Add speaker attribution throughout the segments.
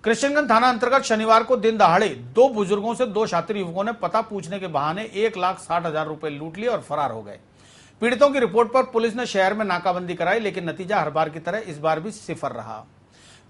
Speaker 1: कृष्णगंज थाना अंतर्गत शनिवार को दिन दहाड़े दो बुजुर्गों से दो शातिर युवकों ने पता पूछने के बहाने 1,60,000 रुपए लूट लिए और फरार हो गए। पीड़ितों की रिपोर्ट पर पुलिस ने शहर में नाकाबंदी कराई, लेकिन नतीजा हर बार की तरह इस बार भी सिफर रहा।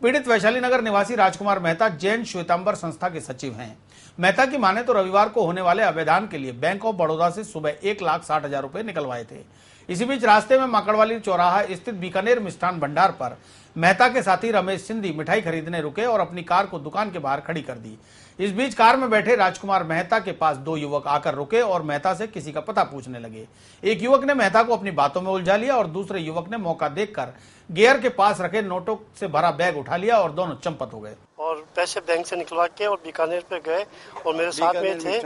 Speaker 1: पीड़ित वैशाली नगर निवासी राजकुमार मेहता जैन श्वेतांबर संस्था के सचिव हैं। मेहता की माने तो रविवार को होने वाले अवैधान के लिए बैंक ऑफ बड़ौदा से सुबह 1,60,000 रुपए निकलवाए थे। इसी बीच रास्ते में माकड़वाली चौराहा स्थित बीकानेर मिष्ठान भंडार पर मेहता के साथी रमेश सिंधी मिठाई खरीदने रुके और अपनी कार को दुकान के बाहर खड़ी कर दी। इस बीच कार में बैठे राजकुमार मेहता के पास दो युवक आकर रुके और मेहता से किसी का पता पूछने लगे। एक युवक ने मेहता को अपनी बातों में उलझा लिया और दूसरे युवक ने मौका देखकर गियर के पास रखे नोटों से भरा बैग उठा लिया और दोनों चंपत हो गए
Speaker 2: और पैसे बैंक से निकलवा के और बीकानेर पे गए और मेरे साथ में थे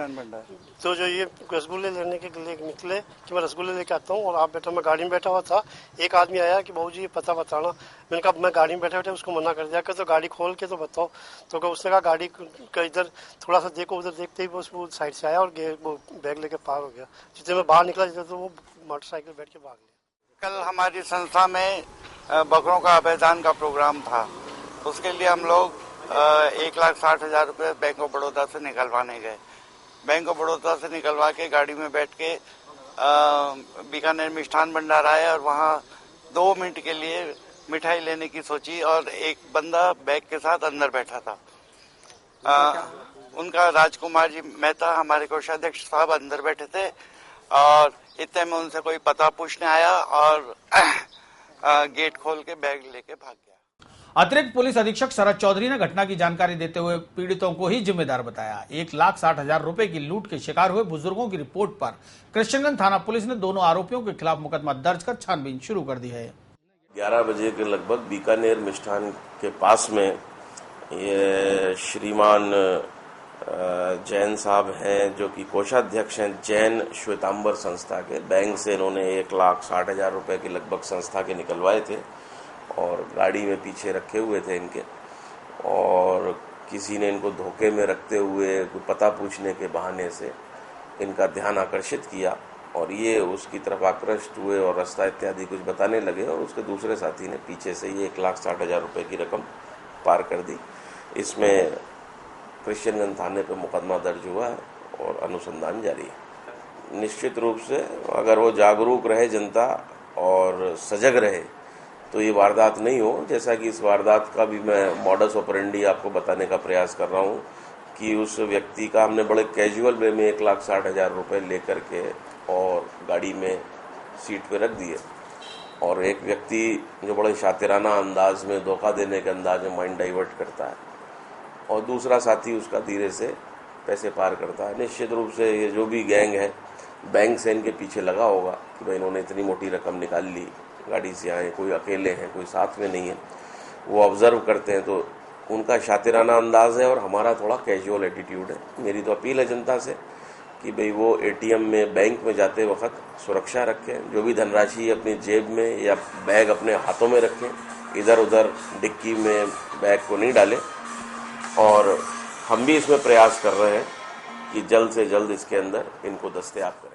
Speaker 2: तो जो ये रसगुल्ले लेने के लिए निकले कि मैं रसगुल्ले लेके आता हूँ और आप बेटा मैं गाड़ी में बैठा हुआ था। एक आदमी आया कि बहू जी ये पता बताना। मैंने कहा मैं गाड़ी में बैठे बैठे उसको मना कर दिया कि तो गाड़ी खोल के तो बताओ। तो उसने कहा गाड़ी का इधर थोड़ा सा देखो, उधर देखते ही वो साइड से आया और वो बैग लेके पार हो गया। जितने में बाहर निकला जितने तो वो मोटरसाइकिल बैठ के भाग गया।
Speaker 3: कल हमारी संस्था में बकरों का अवैधान का प्रोग्राम था, उसके लिए हम लोग 1,60,000 रुपए बैंक ऑफ बड़ौदा से निकलवाने गए। बैंक ऑफ बड़ौदा से निकलवा के गाड़ी में बैठ के बीकानेर मिष्ठान भंडार आए और वहाँ 2 मिनट के लिए मिठाई लेने की सोची और एक बंदा बैग के साथ अंदर बैठा था। उनका राजकुमार जी मेहता हमारे कोषाध्यक्ष साहब अंदर बैठे थे और इतने में उनसे कोई पता पूछने आया और गेट खोल के बैग लेके भाग गया।
Speaker 1: अतिरिक्त पुलिस अधीक्षक शरद चौधरी ने घटना की जानकारी देते हुए पीड़ितों को ही जिम्मेदार बताया। 1,60,000 रुपए की लूट के शिकार हुए बुजुर्गों की रिपोर्ट पर कृष्णगंज थाना पुलिस ने दोनों आरोपियों के खिलाफ मुकदमा दर्ज कर छानबीन शुरू कर दी है।
Speaker 4: 11 बजे के लगभग बीकानेर मिष्ठान के पास में ये श्रीमान जैन साहब हैं, जो कि कोषाध्यक्ष हैं जैन श्वेतांबर संस्था के। बैंक से इन्होंने 1,60,000 रुपए के लगभग संस्था के निकलवाए थे और गाड़ी में पीछे रखे हुए थे इनके, और किसी ने इनको धोखे में रखते हुए कोई पता पूछने के बहाने से इनका ध्यान आकर्षित किया और ये उसकी तरफ आकृष्ट हुए और रास्ता इत्यादि कुछ बताने लगे और उसके दूसरे साथी ने पीछे से ये 1,60,000 रुपए की रकम पार कर दी। इसमें कृष्णगंज थाने पर मुकदमा दर्ज हुआ है और अनुसंधान जारी है। निश्चित रूप से अगर वो जागरूक रहे जनता और सजग रहे तो ये वारदात नहीं हो, जैसा कि इस वारदात का भी मैं मॉडस ऑपरेंडी आपको बताने का प्रयास कर रहा हूँ कि उस व्यक्ति का हमने बड़े कैजुअल वे में 1,60,000 रुपए लेकर के और गाड़ी में सीट पे रख दिए और एक व्यक्ति जो बड़े शातिराना अंदाज में धोखा देने के अंदाज में माइंड डाइवर्ट करता है और दूसरा साथी उसका धीरे से पैसे पार करता है। निश्चित रूप से ये जो भी गैंग है बैंक से इनके पीछे लगा होगा कि भाई इन्होंने इतनी मोटी रकम निकाल ली, गाड़ी से आए, कोई अकेले हैं, कोई साथ में नहीं है, वो ऑब्जर्व करते हैं तो उनका शातिराना अंदाज है और हमारा थोड़ा कैजुअल एटीट्यूड है। मेरी तो अपील है जनता से कि भाई वो एटीएम में बैंक में जाते वक्त सुरक्षा रखें, जो भी धनराशि अपनी जेब में या बैग अपने हाथों में रखें, इधर उधर डिक्की में बैग को नहीं डालें। और हम भी इसमें प्रयास कर रहे हैं कि जल्द से जल्द इसके अंदर इनको दस्तयाब करें।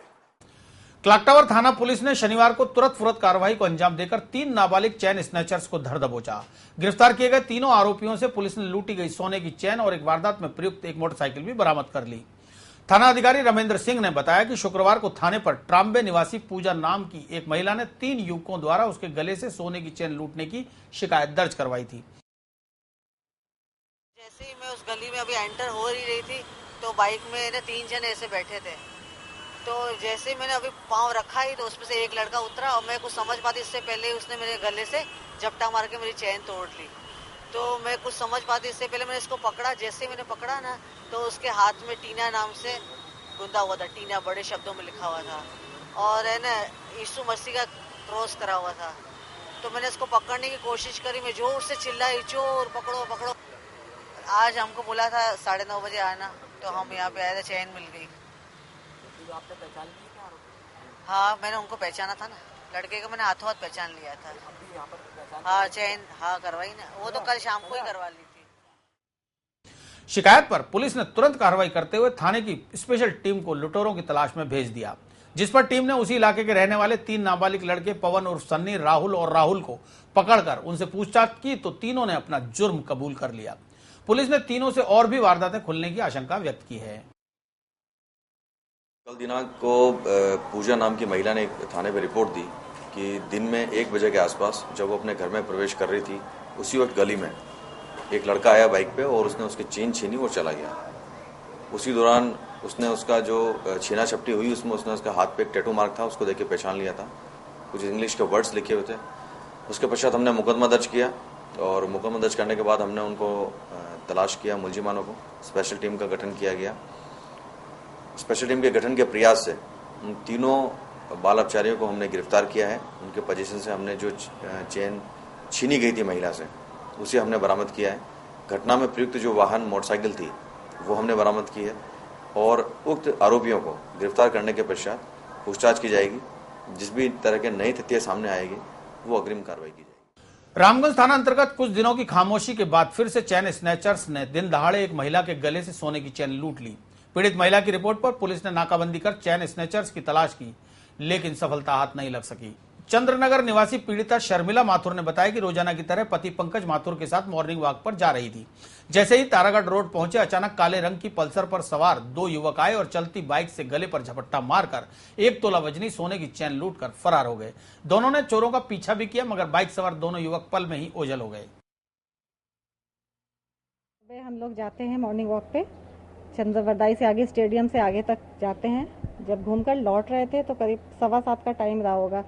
Speaker 1: क्लॉक टावर थाना पुलिस ने शनिवार को तुरंत फुरत कार्रवाई को अंजाम देकर 3 नाबालिग चैन स्नैचर्स को धर दबोचा। गिरफ्तार किए गए तीनों आरोपियों से पुलिस ने लूटी गई सोने की चैन और एक वारदात में प्रयुक्त एक मोटरसाइकिल भी बरामद कर ली। थाना अधिकारी रमेंद्र सिंह ने बताया कि शुक्रवार को थाने पर ट्राम्बे निवासी पूजा नाम की एक महिला ने 3 युवकों द्वारा उसके गले से सोने की चैन लूटने की शिकायत दर्ज करवाई थी।
Speaker 5: जैसे ही मैं उस गली में अभी एंटर हो रही थी तो बाइक में 3 जन ऐसे बैठे थे। तो जैसे ही मैंने अभी पाँव रखा ही तो उसमें से एक लड़का उतरा और मैं कुछ समझ पाती, इससे पहले उसने मेरे गले से झपटा मार के मेरी चैन तोड़ ली। तो मैं कुछ समझ पाती, इससे पहले मैंने इसको पकड़ा। जैसे ही मैंने पकड़ा ना तो उसके हाथ में टीना नाम से गुंदा हुआ था, टीना बड़े शब्दों में लिखा हुआ था और है ना यीशु मसीह का क्रॉस करा हुआ था। तो मैंने इसको पकड़ने की कोशिश करी, मैं जोर से चिल्लाई, चोर पकड़ो पकड़ो। आज हमको बोला था 9:30 बजे आना, तो हम यहाँ पे आए थे, चैन मिल गई।
Speaker 6: तो आपने पहचान लिया क्या आरोपी?
Speaker 5: हाँ मैंने उनको पहचाना था ना, लड़के का मैंने हाथों हाथ पहचान लिया था।
Speaker 6: अभी यहाँ पर पहचान?
Speaker 5: हाँ चैन हाँ करवाई ना, वो तो कल शाम को ही करवा ली थी।
Speaker 1: शिकायत पर पुलिस ने तुरंत कार्रवाई करते हुए थाने की स्पेशल टीम को लुटेरों की तलाश में भेज दिया, जिस पर टीम ने उसी इलाके के रहने वाले 3 नाबालिग लड़के पवन उर्फ सन्नी, राहुल और राहुल को पकड़कर उनसे पूछताछ की तो तीनों ने अपना जुर्म कबूल कर लिया। पुलिस ने तीनों से और भी वारदातें खुलने की आशंका व्यक्त की है।
Speaker 7: कल दिनांक को पूजा नाम की महिला ने थाने पर रिपोर्ट दी कि दिन में 1 बजे के आसपास जब वो अपने घर में प्रवेश कर रही थी, उसी वक्त गली में एक लड़का आया बाइक पे और उसने उसकी चेन छीनी और चला गया। उसी दौरान उसने उसका जो छीना छपटी हुई उसमें उसने उसका हाथ पे एक टैटू मार्क था, उसको देख के पहचान लिया था, कुछ इंग्लिश के वर्ड्स लिखे हुए थे। उसके पश्चात हमने मुकदमा दर्ज किया और मुकदमा दर्ज करने के बाद हमने उनको तलाश किया, मुलजिमानों को। स्पेशल टीम का गठन किया गया। स्पेशल टीम के गठन के प्रयास से उन तीनों बाल अपचारियों को हमने गिरफ्तार किया है। उनके पोजीशन से हमने जो चेन छीनी गई थी महिला से, उसे हमने बरामद किया है। घटना में प्रयुक्त जो वाहन मोटरसाइकिल थी वो हमने बरामद की है और उक्त आरोपियों को गिरफ्तार करने के पश्चात पूछताछ की जाएगी। जिस भी तरह के नई तथ्य सामने आएगी वो अग्रिम कार्रवाई की जाएगी।
Speaker 1: रामगंज थाना अंतर्गत कुछ दिनों की खामोशी के बाद फिर से चैन स्नैचर्स ने दिन दहाड़े एक महिला के गले से सोने की चैन लूट ली। पीड़ित महिला की रिपोर्ट पर पुलिस ने नाकाबंदी कर चैन स्नैचर्स की तलाश की, लेकिन सफलता हाथ नहीं लग सकी। चंद्रनगर निवासी पीड़िता शर्मिला माथुर ने बताया कि रोजाना की तरह पति पंकज माथुर के साथ मॉर्निंग वॉक पर जा रही थी। जैसे ही तारागढ़ रोड पहुंचे, अचानक काले रंग की पल्सर पर सवार 2 युवक आए और चलती बाइक से गले पर झपट्टा मारकर 1 तोला वजनी सोने की चैन लूटकर फरार हो गए। दोनों ने चोरों का पीछा भी किया, मगर बाइक सवार दोनों युवक पल में ही ओझल हो गए।
Speaker 8: हम लोग जाते हैं मॉर्निंग वॉक पे, चंद्रवरदाई से आगे स्टेडियम से आगे तक जाते हैं। जब घूमकर लौट रहे थे तो करीब 7:15 का टाइम रहा होगा।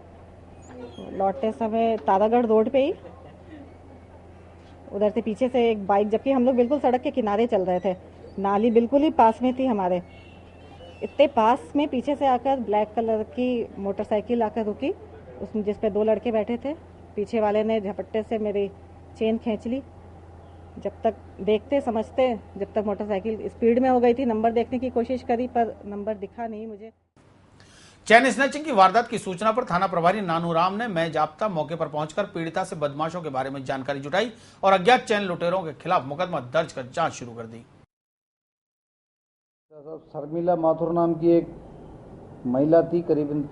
Speaker 8: लौटते समय तारागढ़ रोड पे ही उधर से पीछे से एक बाइक, जबकि हम लोग बिल्कुल सड़क के किनारे चल रहे थे, नाली बिल्कुल ही पास में थी हमारे, इतने पास में पीछे से आकर ब्लैक कलर की मोटरसाइकिल आकर रुकी, उसमें जिस पे 2 लड़के बैठे थे। पीछे वाले ने झपट्टे से मेरी चेन खींच ली। जब तक देखते समझते, जब तक मोटरसाइकिल स्पीड में हो गई थी, नंबर देखने की कोशिश करी पर नंबर दिखा नहीं मुझे।
Speaker 1: चैन स्नैचिंग की वारदात की सूचना पर थाना प्रभारी नानू राम ने मैं जाप्ता मौके पर पहुंचकर पीड़िता से बदमाशों के बारे में जानकारी जुटाई और अज्ञात चैन लुटेरों के खिलाफ मुकदमा दर्ज कर जांच शुरू कर दी।
Speaker 9: शर्मिला माथुर नाम की एक महिला थी, करीबन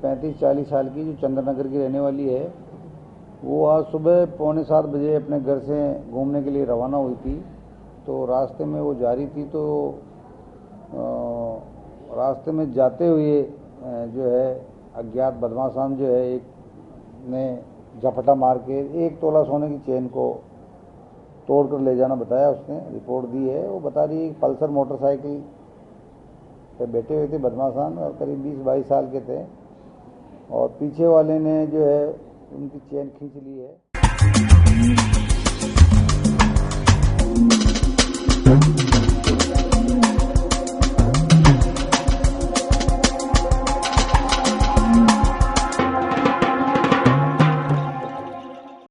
Speaker 9: 35-40 साल की, जो चंद्रनगर की रहने वाली है। वो आज सुबह 6:45 बजे अपने घर से घूमने के लिए रवाना हुई थी। तो रास्ते में वो जा रही थी, तो रास्ते में जाते हुए जो है अज्ञात बदमाशान जो है एक ने झपटा मार के 1 तोला सोने की चेन को तोड़कर ले जाना बताया। उसने रिपोर्ट दी है। वो बता रही है पल्सर मोटरसाइकिल पे बैठे हुए थे बदमाशान और करीब 20-22 साल के थे और पीछे वाले ने जो है उनकी चेन खींच ली है।